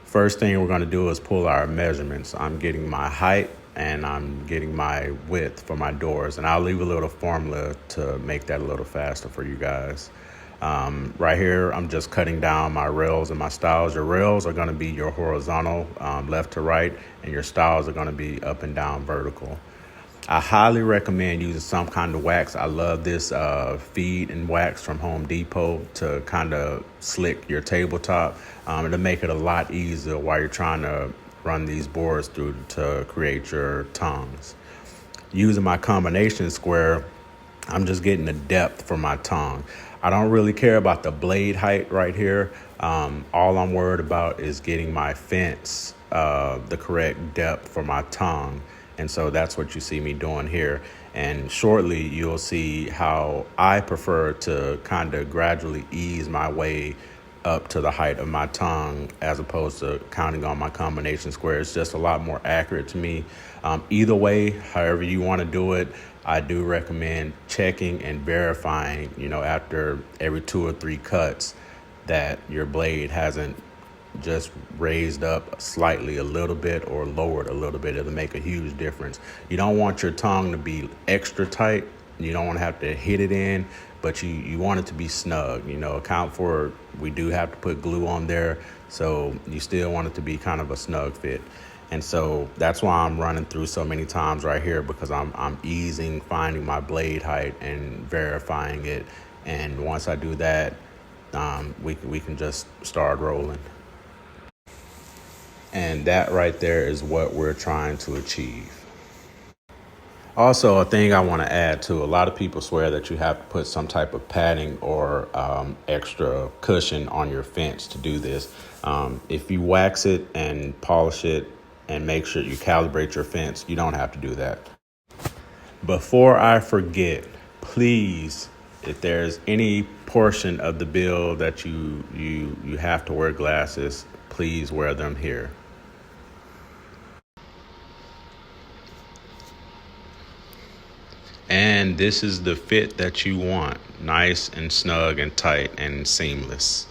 First thing we're going to do is pull our measurements. I'm getting my height and I'm getting my width for my doors, and I'll leave a little formula to make that a little faster for you guys. Right here, I'm just cutting down my rails and my stiles. Your rails are going to be your horizontal, left to right, and your stiles are going to be up and down vertical. I highly recommend using some kind of wax. I love this feed and wax from Home Depot to kind of slick your tabletop. It'll make it a lot easier while you're trying to run these boards through to create your tongues. Using my combination square, I'm just getting the depth for my tongue. I don't really care about the blade height right here. All I'm worried about is getting my fence the correct depth for my tongue. And so that's what you see me doing here. And shortly, you'll see how I prefer to kind of gradually ease my way up to the height of my tongue as opposed to counting on my combination square. It's just a lot more accurate to me. Either way, however you want to do it, I do recommend checking and verifying, after every 2 or 3 cuts that your blade hasn't just raised up slightly a little bit or lowered a little bit. It'll make a huge difference. You don't want your tongue to be extra tight. You don't want to have to hit it in, but you want it to be snug. Account for, we do have to put glue on there, so you still want it to be kind of a snug fit. And so that's why I'm running through so many times right here, because I'm easing, finding my blade height and verifying it. And once I do that, we can just start rolling. And that right there is what we're trying to achieve. Also, a thing I want to add to, a lot of people swear that you have to put some type of padding or extra cushion on your fence to do this. If you wax it and polish it and make sure you calibrate your fence, you don't have to do that. Before I forget, please, if there's any portion of the bill that you have to wear glasses, please wear them here. And this is the fit that you want. Nice and snug and tight and seamless.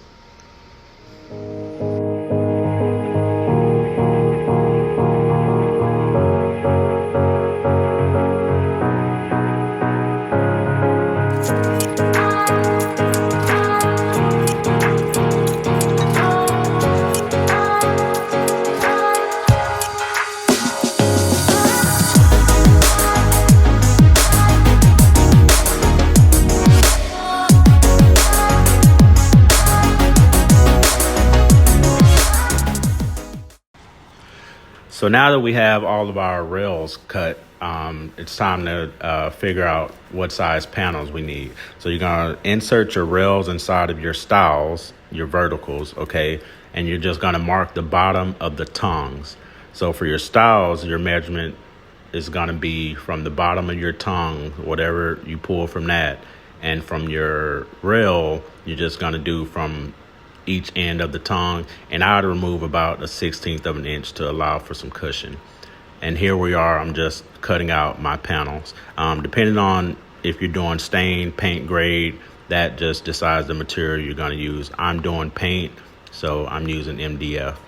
So now that we have all of our rails cut, it's time to figure out what size panels we need. So you're going to insert your rails inside of your stiles, your verticals, okay? And you're just going to mark the bottom of the tongues. So for your stiles, your measurement is going to be from the bottom of your tongue, whatever you pull from that. And from your rail, you're just going to do from each end of the tongue, and I'd remove about 1/16 of an inch to allow for some cushion. And here we are, I'm just cutting out my panels. Depending on if you're doing stain, paint grade, that just decides the material you're going to use. I'm doing paint, so I'm using MDF.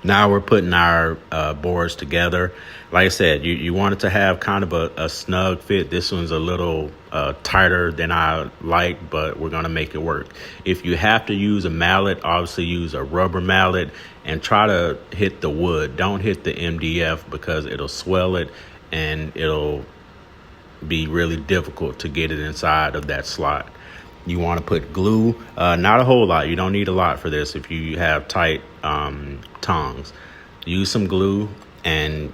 Now we're putting our boards together. Like I said, you want it to have kind of a snug fit. This one's a little tighter than I like, but we're going to make it work. If you have to use a mallet, obviously use a rubber mallet and try to hit the wood. Don't hit the MDF because it'll swell it and it'll be really difficult to get it inside of that slot. You want to put glue, not a whole lot. You don't need a lot for this if you have tight tongues. Use some glue, and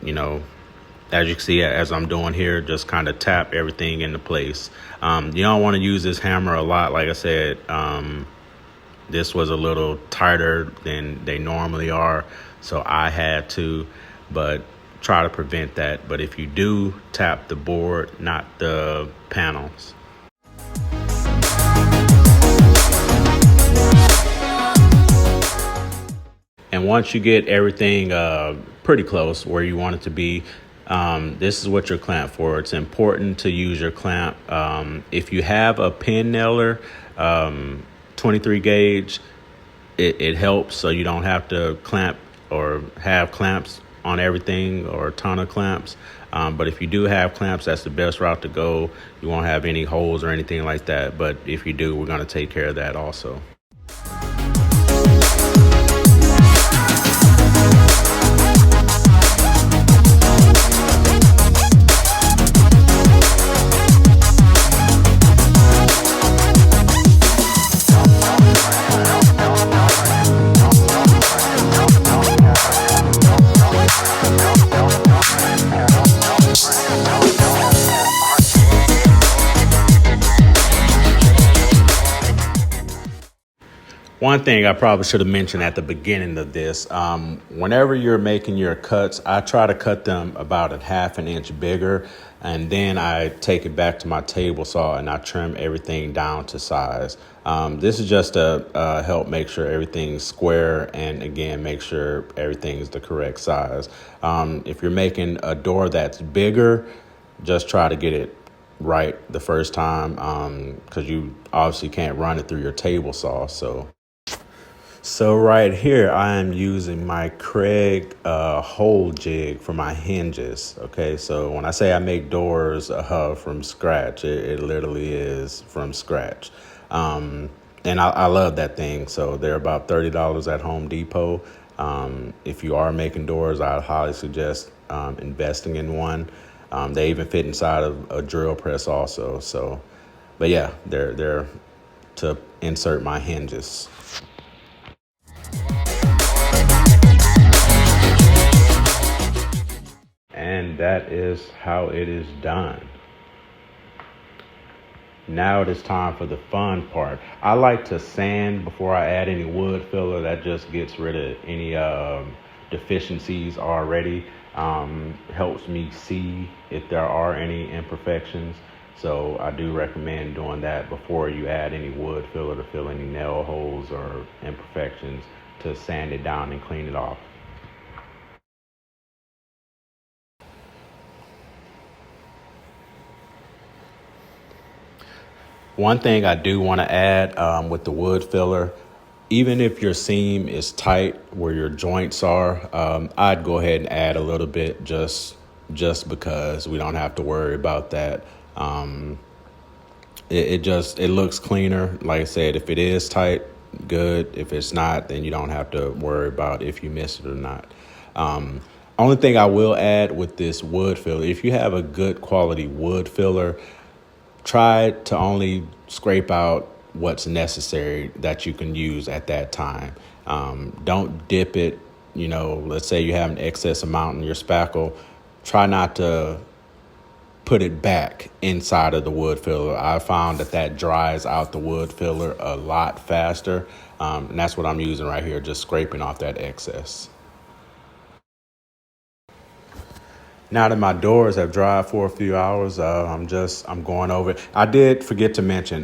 as you can see, as I'm doing here, just kind of tap everything into place. You don't want to use this hammer a lot. Like I said, this was a little tighter than they normally are, so I had to, but try to prevent that. But if you do, tap the board, not the panels. And once you get everything pretty close where you want it to be, this is what you're clamped for. It's important to use your clamp. If you have a pin nailer, 23 gauge, it helps so you don't have to clamp or have clamps on everything or a ton of clamps. But if you do have clamps, that's the best route to go. You won't have any holes or anything like that. But if you do, we're going to take care of that also. One thing I probably should have mentioned at the beginning of this, whenever you're making your cuts, I try to cut them about 1/2 inch bigger, and then I take it back to my table saw and I trim everything down to size. This is just to help make sure everything's square and, again, make sure everything's the correct size. If you're making a door that's bigger, just try to get it right the first time, because you obviously can't run it through your table saw. So right here, I am using my Kreg hole jig for my hinges. Okay, so when I say I make doors from scratch, it literally is from scratch. And I love that thing. So they're about $30 at Home Depot. If you are making doors, I highly suggest investing in one. They even fit inside of a drill press also. So, but yeah, they're to insert my hinges. And that is how it is done. Now it is time for the fun part. I like to sand before I add any wood filler. That just gets rid of any deficiencies already. Helps me see if there are any imperfections. So I do recommend doing that before you add any wood filler to fill any nail holes or imperfections, to sand it down and clean it off. One thing I do want to add with the wood filler, even if your seam is tight where your joints are, I'd go ahead and add a little bit just because we don't have to worry about that. It looks cleaner. Like I said, if it is tight, good. If it's not, then you don't have to worry about if you miss it or not. Only thing I will add with this wood filler, if you have a good quality wood filler, try to only scrape out what's necessary that you can use at that time. Don't dip it. Let's say you have an excess amount in your spackle. Try not to put it back inside of the wood filler. I found that dries out the wood filler a lot faster. And that's what I'm using right here, just scraping off that excess. Now that my doors have dried for a few hours, I'm going over it. I did forget to mention,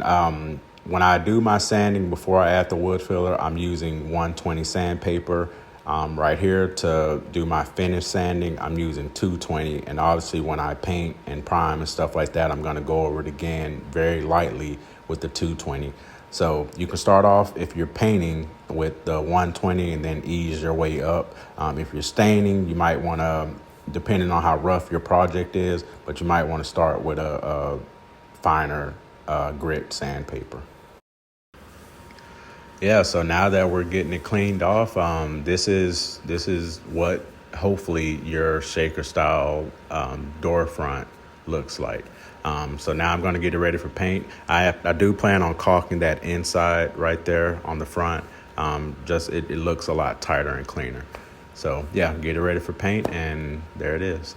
when I do my sanding before I add the wood filler, I'm using 120 sandpaper. Right here to do my finish sanding, I'm using 220. And obviously when I paint and prime and stuff like that, I'm going to go over it again very lightly with the 220. So you can start off, if you're painting, with the 120 and then ease your way up. If you're staining, you might want to, depending on how rough your project is, but you might want to start with a finer grit sandpaper. Yeah, so now that we're getting it cleaned off, this is what hopefully your shaker style door front looks like. So now I'm going to get it ready for paint. I do plan on caulking that inside right there on the front. It looks a lot tighter and cleaner. So yeah, get it ready for paint, and there it is.